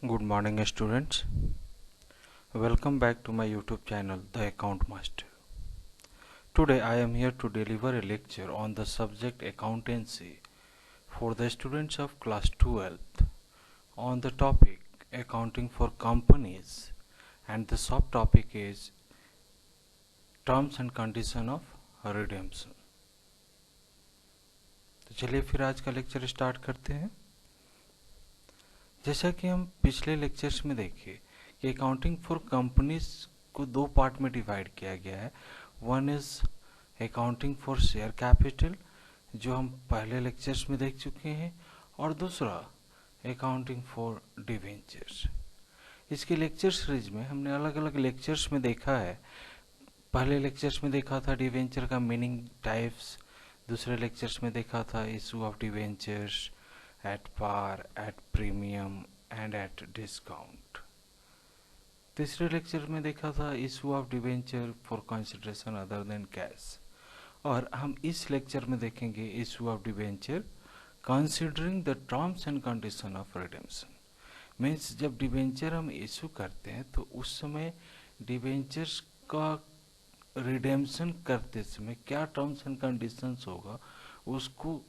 Good morning students. Welcome back to my YouTube channel The Account Master. Today I am here to deliver a lecture on the subject accountancy for the students of class 12th on the topic accounting for companies, and the subtopic is terms and condition of redemption. तो चलिए फिर आज का lecture start करते हैं। जैसा कि हम पिछले लेक्चर्स में देखे कि अकाउंटिंग फॉर कंपनीज को दो पार्ट में डिवाइड किया गया है। One is accounting for share capital, जो हम पहले लेक्चर्स में देख चुके हैं, और दूसरा अकाउंटिंग फॉर डिवेंचर्स। इसके लेक्चर सीरीज में हमने अलग अलग लेक्चर्स में देखा है। पहले लेक्चर्स में देखा था डिवेंचर का मीनिंग, टाइप्स। दूसरे लेक्चर्स में देखा था issue of debentures at par, at premium and at discount। तीसरे लेक्चर में देखा था issue of debenture for consideration other than cash, और हम इस लेक्चर में देखेंगे issue of debenture considering the terms and condition of redemption. Means जब डिवेंचर हम इशू करते हैं तो उस समय डिवेंचर्स का रिडेम्पशन करते समय क्या टर्म्स एंड कंडीशंस होगा उसको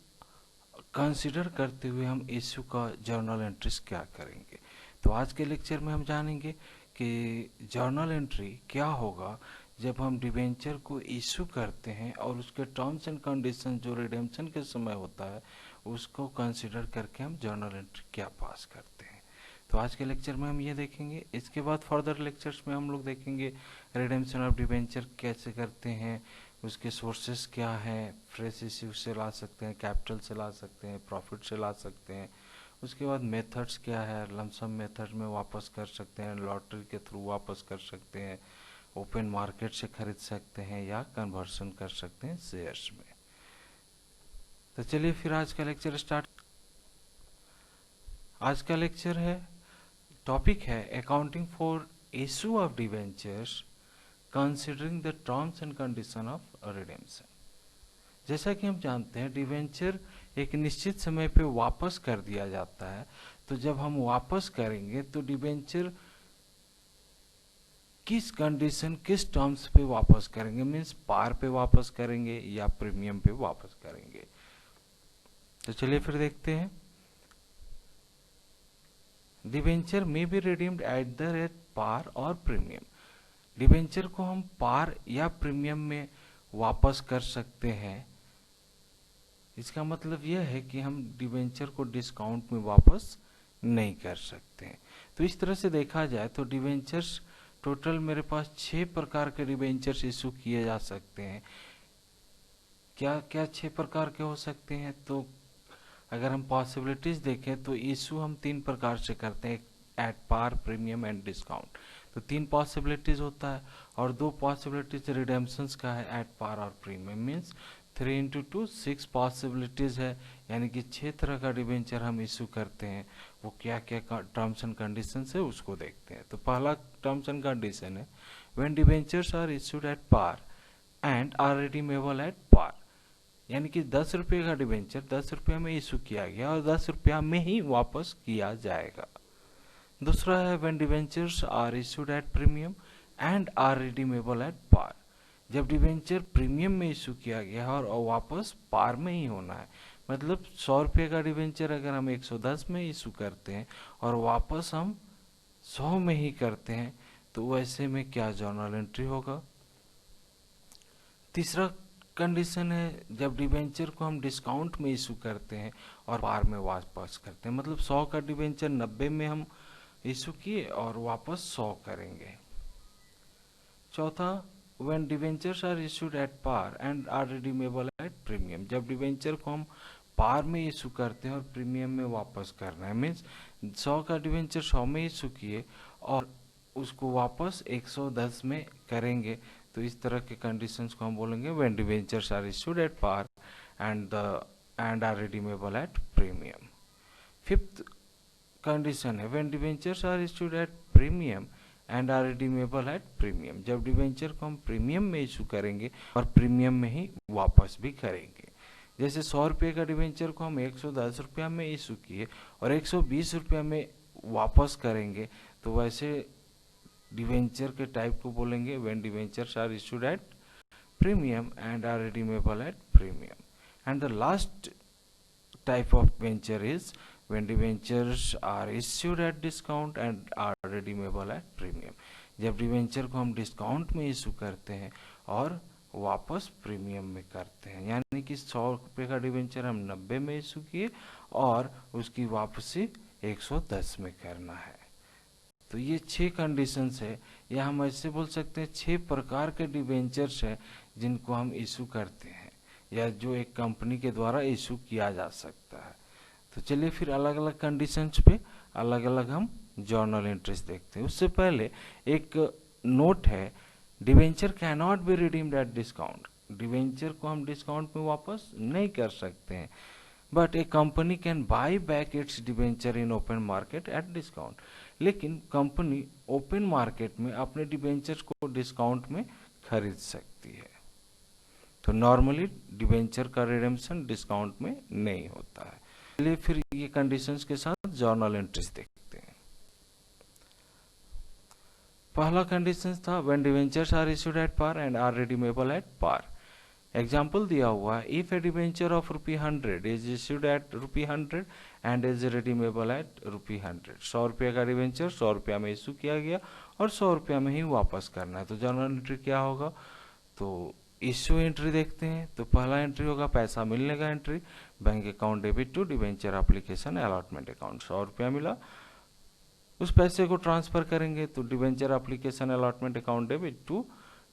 कंसिडर करते हुए हम इश्यू का जर्नल एंट्रीज क्या करेंगे। तो आज के लेक्चर में हम जानेंगे कि जर्नल एंट्री क्या होगा जब हम डिवेंचर को इश्यू करते हैं और उसके टर्म्स एंड कंडीशन जो रिडेम्पशन के समय होता है उसको कंसिडर करके हम जर्नल एंट्री क्या पास करते हैं। तो आज के लेक्चर में हम ये देखेंगे। इसके बाद फर्दर लेक्चर्स में हम लोग देखेंगे रिडेम्पशन ऑफ डिवेंचर कैसे करते हैं, उसके सोर्सेस क्या हैं। फ्रेश इश्यू से ला सकते हैं, कैपिटल से ला सकते हैं, प्रॉफिट से ला सकते हैं। उसके बाद मेथड्स क्या है, लमसम मेथड में वापस कर सकते हैं, लॉटरी के थ्रू वापस कर सकते हैं, ओपन मार्केट से खरीद सकते हैं या कन्वर्सन कर सकते हैं शेयर्स में। तो चलिए फिर आज का लेक्चर स्टार्ट। आज का लेक्चर है, टॉपिक है accounting for issue of debentures considering the terms and condition of redemption. जैसा कि हम जानते हैं डिवेंचर एक निश्चित समय पे वापस कर दिया जाता है। तो जब हम वापस करेंगे तो डिवेंचर किस कंडीशन, किस टर्म्स पे वापस करेंगे, मीन्स पार पे वापस करेंगे या प्रीमियम पे वापस करेंगे। तो चलिए फिर देखते हैं। Debenture may be redeemed at the rate par or premium. Debenture को हम पार या प्रीमियम में वापस कर सकते हैं। इसका मतलब यह है कि हम डिवेंचर को डिस्काउंट में वापस नहीं कर सकते हैं। तो इस तरह से देखा जाए तो डिवेंचर्स टोटल मेरे पास 6 प्रकार के डिवेंचर्स इशू किए जा सकते हैं। क्या क्या 6 प्रकार के हो सकते हैं? तो अगर हम पॉसिबिलिटीज देखें तो इशू हम 3 प्रकार से करते हैं, at par, premium and discount. तो 3 पॉसिबिलिटीज होता है, और 2 पॉसिबिलिटीज रिडेम्पशंस का है at par or premium. Means 3 into 2 6 possibilities है, यानी कि 6 तरह का डिवेंचर हम इशू करते हैं। वो क्या क्या टर्म्स एंड कंडीशन है उसको देखते हैं। तो पहला टर्म्स एंड कंडीशन है when debentures are issued at par and are redeemable at par, यानी कि 10 रुपये का डिवेंचर 10 रुपये में इशू किया गया और 10 रुपया में ही वापस किया जाएगा। दूसरा है when debentures are issued at premium and are redeemable at par, जब डिवेंचर प्रीमियम में इशू किया गया और वापस पार में ही होना है। मतलब 100 रुपये का डिवेंचर अगर हम 110 में इशू करते हैं और वापस हम 100 में ही करते हैं तो वैसे में क्या जर्नल एंट्री होगा। तीसरा कंडीशन है जब डिवेंचर को हम डिस्काउंट में इशू करते हैं और पार में वापस करते हैं। मतलब 100 का डिवेंचर 90 में हम इशू किए और वापस 100 करेंगे। चौथा, when debentures are issued at par and are redeemable at premium, जब डिवेंचर को हम पार में इशू करते हैं और प्रीमियम में वापस करना है। मीन्स 100 का डिवेंचर 100 में इशू किए और उसको वापस 110 में करेंगे। तो इस तरह के कंडीशंस को हम बोलेंगे when debentures are issued at par and are redeemable at premium. Fifth condition है when debentures are issued at premium and are redeemable at premium, जब डिवेंचर को हम प्रीमियम में इशू करेंगे और प्रीमियम में ही वापस भी करेंगे। जैसे 100 रुपये का डिवेंचर को हम 110 रुपया में इशू किए और 120 रुपया में वापस करेंगे तो वैसे डिवेंचर के टाइप को बोलेंगे when debentures are issued at premium and are redeemable at premium. And the last type of venture is when debentures are issued at discount and are redeemable at premium। जब debenture को हम discount में issue करते हैं और वापस premium में करते हैं, यानी कि 100 रुपये का डिवेंचर हम 90 में इशू किए और उसकी वापसी 110 में करना है। तो ये 6 कंडीशंस है, या हम ऐसे बोल सकते हैं 6 प्रकार के डिवेंचर्स हैं जिनको हम इशू करते हैं या जो एक कंपनी के द्वारा इशू किया जा सकता है। तो चलिए फिर अलग अलग कंडीशंस पे अलग अलग हम जर्नल एंट्रीज देखते हैं। उससे पहले एक नोट है, debenture can not be redeemed at discount. Debenture को हम डिस्काउंट में वापस नहीं कर सकते हैं, but A company can buy back it's debenture in open market at discount. लेकिन कंपनी ओपन मार्केट में अपने डिवेंचर को डिस्काउंट में खरीद सकती है। तो नॉर्मली डिवेंचर का रिडेम्पशन डिस्काउंट में नहीं होता है। चलिए फिर ये कंडीशंस के साथ जर्नल एंट्रीज देखते हैं। पहला कंडीशन था when debentures are issued at par and are redeemable at par. Example दिया हुआ है, if a debenture of ₹100 is issued at ₹100 and is redeemable at ₹100। 100 रुपये का डिवेंचर 100 रुपया में इशू किया गया और 100 रुपया में ही वापस करना है। तो जर्नल एंट्री क्या होगा, तो इश्यू एंट्री देखते हैं। तो पहला एंट्री होगा पैसा मिलने का entry, bank account debit to debenture application allotment account. 100 रुपया मिला, उस पैसे को ट्रांसफर करेंगे तो debenture application allotment account debit to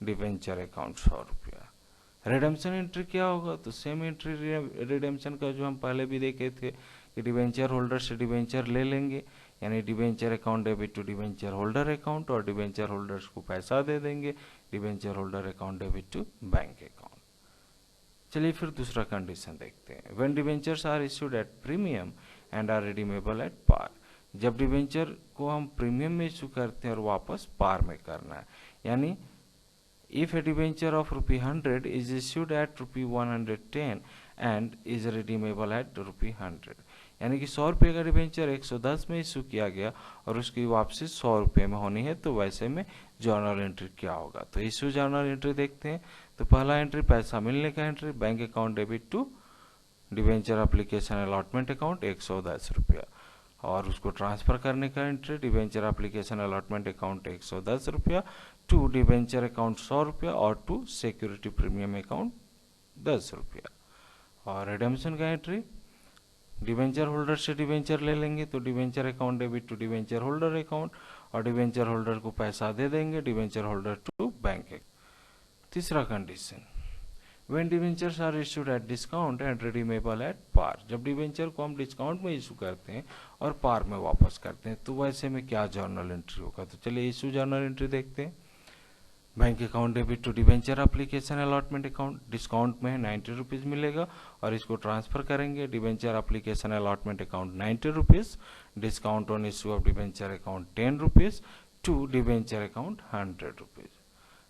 debenture account 100 रुपया। रिडेम्पशन एंट्री क्या होगा, तो सेम एंट्री रिडेम्पशन का जो हम पहले भी देखे थे कि डिवेंचर होल्डर से डिवेंचर ले लेंगे, यानी debenture account debit to debenture holder account, और डिवेंचर होल्डर्स को पैसा दे देंगे, debenture holder account debit to bank account. चलिए फिर दूसरा कंडीशन देखते हैं, when debentures are issued at premium and are redeemable at par. जब डिवेंचर को हम प्रीमियम में इशू करते हैं और वापस पार में करना है, यानी if a debenture of ₹100 is issued at ₹110 and is redeemable at ₹100, यानी कि 100 रुपये का डिवेंचर 110 में इशू किया गया और उसकी वापसी 100 रुपये में होनी है, तो वैसे में जर्नल एंट्री क्या होगा। तो इशू जर्नल एंट्री देखते हैं। तो पहला एंट्री पैसा मिलने का entry, bank account debit to debenture application allotment account 110 रुपया, और उसको ट्रांसफर करने का entry debenture application allotment account 110 रुपया टू डिवेंचर अकाउंट 100 रुपया और टू सिक्योरिटी प्रीमियम अकाउंट 10 रुपया। और रिडेम्पशन का एंट्री डिवेंचर होल्डर से डिवेंचर ले लेंगे तो debenture account debit to debenture holder account, और डिवेंचर होल्डर को पैसा दे देंगे, डिवेंचर होल्डर टू बैंक। तीसरा condition, when debentures are issued at discount and redeemable at par. जब डिवेंचर को हम डिस्काउंट में इशू करते हैं और पार में वापस करते हैं, तो वैसे में क्या जर्नल एंट्री होगा। तो चलिए इशू जर्नल एंट्री देखते हैं। Bank account debit to debenture application allotment account, discount में 90 रुपीज़ मिलेगा और इसको ट्रांसफर करेंगे debenture application allotment account 90 rupees, discount on issue of debenture account 10 rupees to debenture account 100 rupees.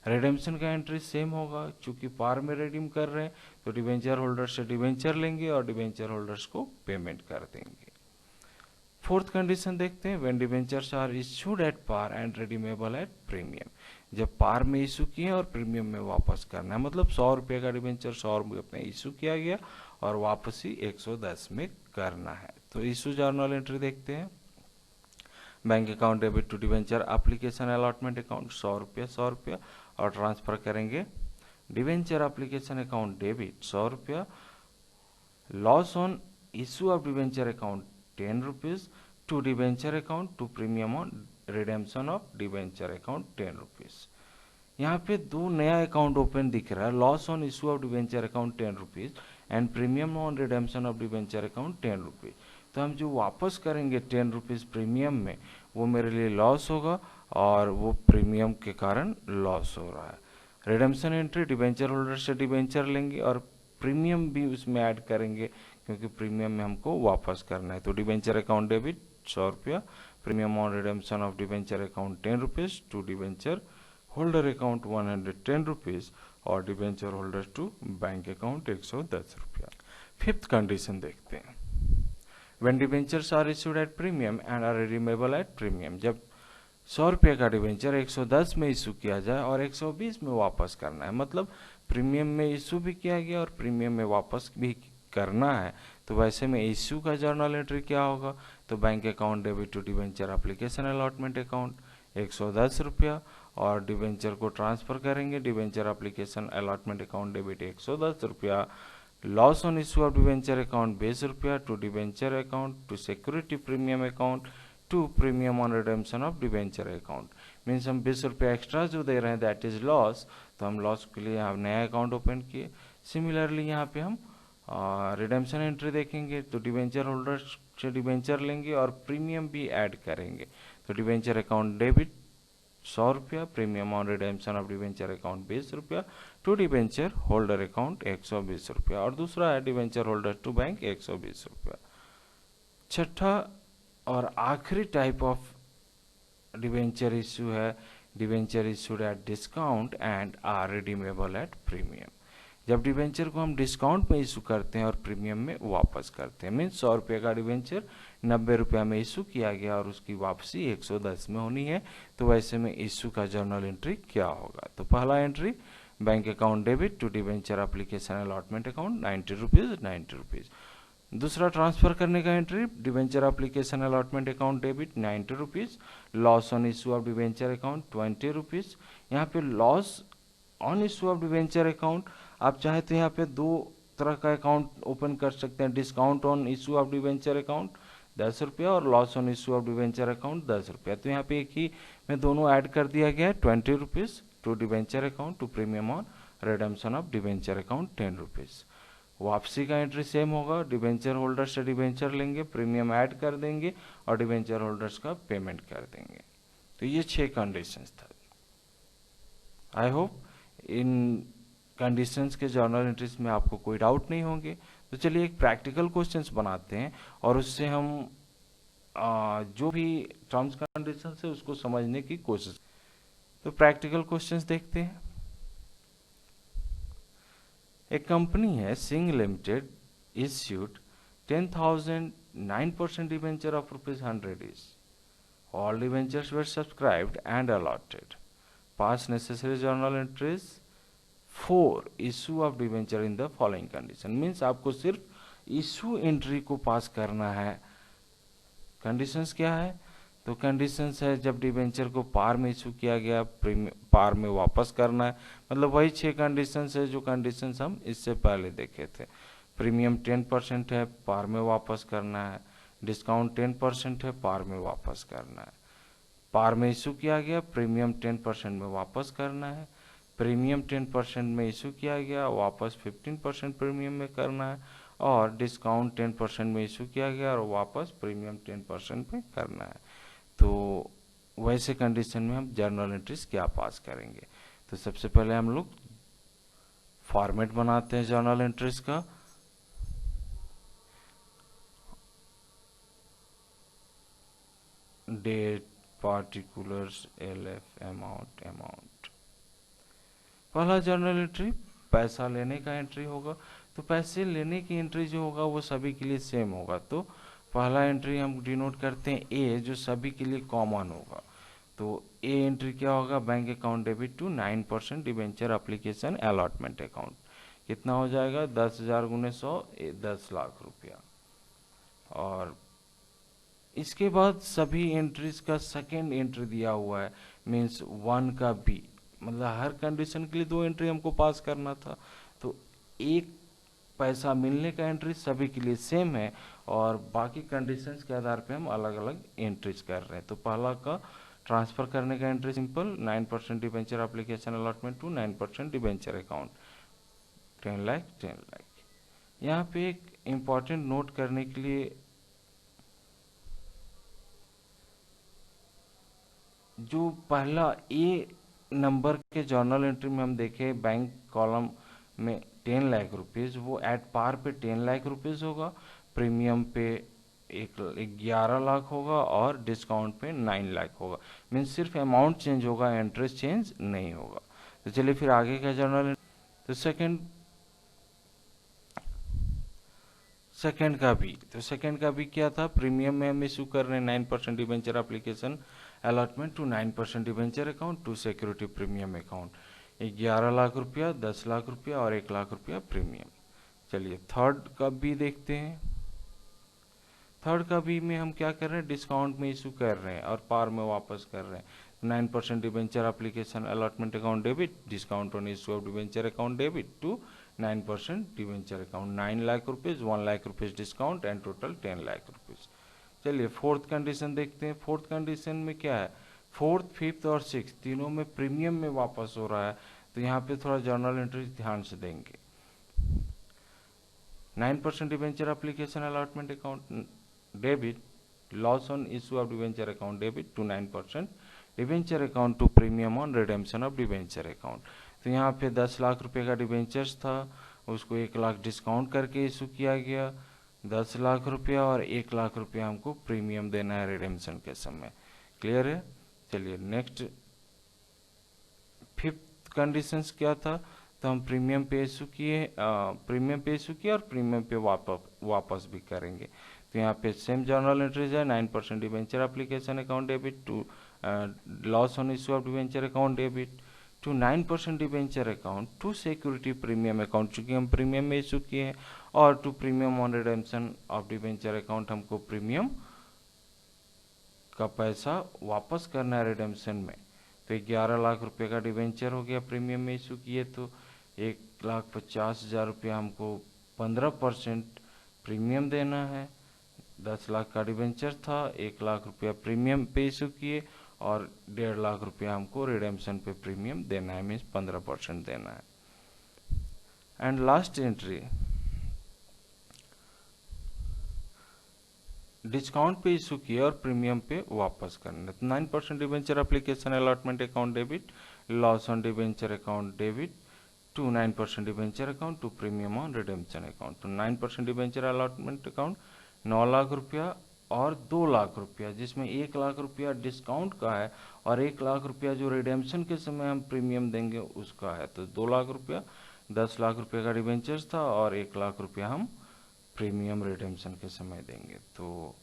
Redemption का entry same होगा, चूंकि पार में रिडीम कर रहे हैं तो डिवेंचर होल्डर से डिवेंचर लेंगे और डिवेंचर होल्डर्स को पेमेंट कर देंगे। फोर्थ कंडीशन देखते हैं, when debentures are issued at par and redeemable at premium. जब पार में इशू किए और प्रीमियम में वापस करना है, मतलब 100 रुपये का डिवेंचर 100 रुपये में इशू किया गया और वापसी 110 में करना है। तो इशू जर्नल एंट्री देखते हैं। Bank account debit to debenture application allotment account 100 रुपया और ट्रांसफर करेंगे डिवेंचर एप्लीकेशन अकाउंट डेबिट 100 रुपया, loss on issue of debenture account 10 rupees to debenture account to premium on redemption of debenture account 10 rupees. यहाँ पे दो नया account open दिख रहा है, loss on issue of debenture account 10 rupees and premium on redemption of debenture account 10 rupees. तो हम जो वापस करेंगे 10 रुपीज़ प्रीमियम में, वो मेरे लिए लॉस होगा और वो प्रीमियम के कारण लॉस हो रहा है। रिडेम्पशन एंट्री डिवेंचर होल्डर से डिवेंचर लेंगे और प्रीमियम भी उसमें ऐड करेंगे, क्योंकि प्रीमियम में हमको वापस करना है। तो डिवेंचर अकाउंट डेबिट 100 रुपया, premium on redemption of debenture account 10 rupees to debenture holder account 110 rupees और debenture holder to bank account 110 रुपया। फिफ्थ कंडीशन देखते हैं, when debentures are issued at premium and are redeemable at premium, जब 100 रुपये का debenture 110 में issue किया जाए और 120 में वापस करना है, मतलब प्रीमियम में इशू भी किया गया और प्रीमियम में वापस भी करना है, तो वैसे में इशू का जर्नल एंट्री क्या होगा? तो bank account debit to debenture application allotment account 110 रुपया, और डिबेंचर को ट्रांसफर करेंगे debenture application allotment account debit 110 रुपया, loss on issue of debenture account 20 रुपया to debenture account to security premium account to premium on redemption of debenture account. Means हम 20 रुपया extra जो दे रहे हैं दैट इज लॉस, तो हम लॉस के लिए यहाँ नया अकाउंट ओपन किए। सिमिलरली यहाँ पे हम रिडेम्पशन एंट्री देखेंगे, तो डिबेंचर होल्डर से डिबेंचर लेंगे और प्रीमियम भी ऐड करेंगे, तो डिबेंचर अकाउंट डेबिट 100 रुपया, premium on redemption of debenture account 20 रुपया टू डिबेंचर होल्डर अकाउंट 120 रुपया, और दूसरा है डिबेंचर होल्डर टू बैंक 120 रुपया। छठा और आखिरी टाइप ऑफ डिबेंचर इशू है debenture issued at discount and are redeemable at premium. जब डिबेंचर को हम डिस्काउंट में इशू करते हैं और प्रीमियम में वापस करते हैं, मीन्स 100 रुपये का डिबेंचर 90 रुपया में इशू किया गया और उसकी वापसी 110 में होनी है, तो वैसे में इशू का जर्नल एंट्री क्या होगा? तो पहला entry bank account debit to debenture application allotment account 90 rupees 90 rupees. दूसरा ट्रांसफर करने का entry debenture application allotment account debit 90 rupees, loss on issue of debenture account 20 rupees. यहाँ पे loss on issue of debenture account आप चाहे तो यहाँ पे दो तरह का अकाउंट ओपन कर सकते हैं, discount on issue of debenture account 10 रुपया और loss on issue of debenture account 10 रुपया, तो यहाँ पे एक ही में दोनों ऐड कर दिया गया है 20 rupees to debenture account to premium on redemption of debenture account 10 rupees. वापसी का एंट्री सेम होगा, डिबेंचर होल्डर से डिबेंचर लेंगे, प्रीमियम ऐड कर देंगे और डिबेंचर होल्डर्स का पेमेंट कर देंगे। तो ये 6 कंडीशंस था। आई होप इन कंडीशंस के जर्नल एंट्रीज में आपको कोई डाउट नहीं होंगे। तो चलिए एक प्रैक्टिकल क्वेश्चंस बनाते हैं और उससे हम जो भी टर्म्स कंडीशंस है उसको समझने की कोशिश। तो प्रैक्टिकल क्वेश्चंस देखते हैं। एक कंपनी है Singh limited issued 10,000 9% debenture of ₹100 each. All debentures were subscribed and allotted. Pass necessary journal entries for issue of debenture in the following condition. Means आपको सिर्फ issue entry को पास करना है। कंडीशंस क्या है? तो कंडीशंस है जब डिबेंचर को पार में इशू किया गया पार में वापस करना है, मतलब वही 6 कंडीशंस है जो कंडीशंस हम इससे पहले देखे थे। प्रीमियम 10% है, पार में वापस करना है। डिस्काउंट 10% है, पार में वापस करना है। पार में इशू किया गया, प्रीमियम 10% में वापस करना है। प्रीमियम 10% में इशू किया गया, वापस 15% प्रीमियम में करना है। और डिस्काउंट 10% में इशू किया गया और वापस प्रीमियम 10% में करना है। तो वैसे कंडीशन में हम जर्नल एंट्रीज क्या पास करेंगे? तो सबसे पहले हम लोग फॉर्मेट बनाते हैं जर्नल एंट्रीज का। Date, particulars, LF, amount. पहला जर्नल एंट्री पैसा लेने का एंट्री होगा, तो पैसे लेने की एंट्री जो होगा वो सभी के लिए सेम होगा। तो पहला एंट्री हम डिनोट करते हैं ए, जो सभी के लिए कॉमन होगा। तो ए एंट्री क्या होगा? Bank account debit to 9% debenture application allotment account. कितना हो जाएगा? 10,000 गुने 100 10 लाख रुपया। और इसके बाद सभी एंट्रीज का सेकेंड एंट्री दिया हुआ है, मीन्स 1 का बी, मतलब हर कंडीशन के लिए 2 एंट्री हमको पास करना था। तो एक पैसा मिलने का एंट्री सभी के लिए सेम है और बाकी कंडीशंस के आधार पे हम अलग अलग एंट्रीज कर रहे हैं। तो पहला का ट्रांसफर करने का entry simple, 9% debenture application allotment to 9% debenture account 10 lakh 10 lakh. यहाँ पे एक इम्पॉर्टेंट नोट करने के लिए, जो पहला ए नंबर के जर्नल एंट्री में हम देखे बैंक कॉलम में 10 लाख रुपीज़, वो एट पार पे 10 लाख रुपीज़ होगा, प्रीमियम पे 11 लाख होगा और डिस्काउंट पे 9 लाख होगा। मीन्स सिर्फ अमाउंट चेंज होगा, इंटरेस्ट चेंज नहीं होगा। तो चलिए फिर आगे का जर्नल। तो सेकंड का भी, तो सेकंड का भी क्या था, प्रीमियम में हम इशू कर रहे हैं 9% debenture application allotment to 9% debenture account to security premium account, 11 lakh रुपया, 10 लाख रुपया और 1 लाख रुपया प्रीमियम। चलिए थर्ड का भी देखते हैं। थर्ड का भी में हम क्या कर रहे हैं, डिस्काउंट में इशू कर रहे हैं और पार में वापस कर रहे हैं। 9% debenture application allotment account debit, discount on issue of debenture account debit to 9% debenture account, 9 lakh rupees, 1 lakh rupees discount and total 10 lakh rupees. चलिए फोर्थ कंडीशन देखते हैं। फोर्थ कंडीशन में क्या है, फोर्थ, फिफ्थ और सिक्स तीनों में प्रीमियम में वापस हो रहा है, तो यहाँ पे थोड़ा जर्नल एंट्री ध्यान से देंगे। 9% debenture application allotment account debit, loss on issue of debenture account debit to 9% debenture account to premium on redemption of debenture account. तो यहाँ पे 10 लाख रुपए का डिबेंचर्स था, उसको 1 लाख डिस्काउंट करके इशू किया गया, 10 लाख रुपया और 1 लाख रुपया हमको प्रीमियम देना है रिडेम्पशन के समय। क्लियर है। चलिए नेक्स्ट फिफ्थ कंडीशंस क्या था, तो हम प्रीमियम पे इशू किए, और प्रीमियम पे वापस भी करेंगे। तो यहाँ पे सेम जर्नल एंट्रीज है, 9% debenture application account debit to loss on issue of debenture account debit to 9% debenture account to security premium account, चूंकि हम प्रीमियम में इशू किए हैं, और to premium on redemption of debenture account, हमको premium का पैसा वापस करना है रिडेम्पशन में। तो 11 लाख रुपए का डिबेंचर हो गया, प्रीमियम में इशू किए तो 1,50,000 रुपया हमको 15% प्रीमियम देना है। 10 लाख का डिबेंचर था, 1 लाख रुपया प्रीमियम पे इशू किए और 1.5 लाख रुपया हमको रिडेम्पशन पे प्रीमियम देना है, मीन्स 15% देना है। एंड लास्ट एंट्री, डिस्काउंट पे इशू किया और प्रीमियम पे वापस करना। 9% debenture application allotment account debit, loss on debenture account debit to 9% debenture account to premium on redemption account. तो 9% डिबेंचर अलॉटमेंट अकाउंट 9 लाख रुपया और 2 लाख रुपया, जिसमें 1 लाख रुपया डिस्काउंट का है और 1 लाख रुपया जो रिडेम्पशन के समय हम प्रीमियम देंगे उसका है। तो 2 लाख रुपया, 10 लाख रुपये का डिबेंचर्स था और 1 लाख रुपया हम प्रीमियम रिडेम्पशन के समय देंगे। तो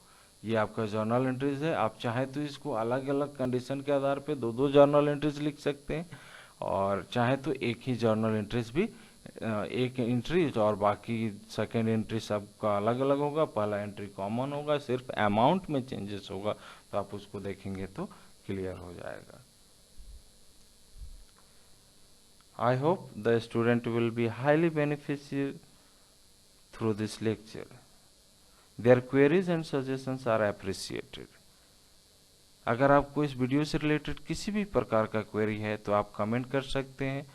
ये आपका जर्नल एंट्रीज है। आप चाहे तो इसको अलग अलग कंडीशन के आधार पे दो जर्नल एंट्रीज लिख सकते हैं, और चाहे तो एक ही जर्नल एंट्रीज भी, एक एंट्री और बाकी सेकेंड एंट्री सबका अलग अलग होगा। पहला एंट्री कॉमन होगा, सिर्फ अमाउंट में चेंजेस होगा, तो आप उसको देखेंगे तो क्लियर हो जाएगा। I hope the student will be highly beneficial through this lecture. Their queries and suggestions are appreciated. अगर आपको इस वीडियो से रिलेटेड किसी भी प्रकार का क्वेरी है तो आप कमेंट कर सकते हैं,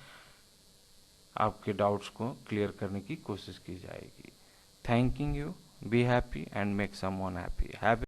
आपके डाउट्स को क्लियर करने की कोशिश की जाएगी। Thanking you, be happy and make someone happy.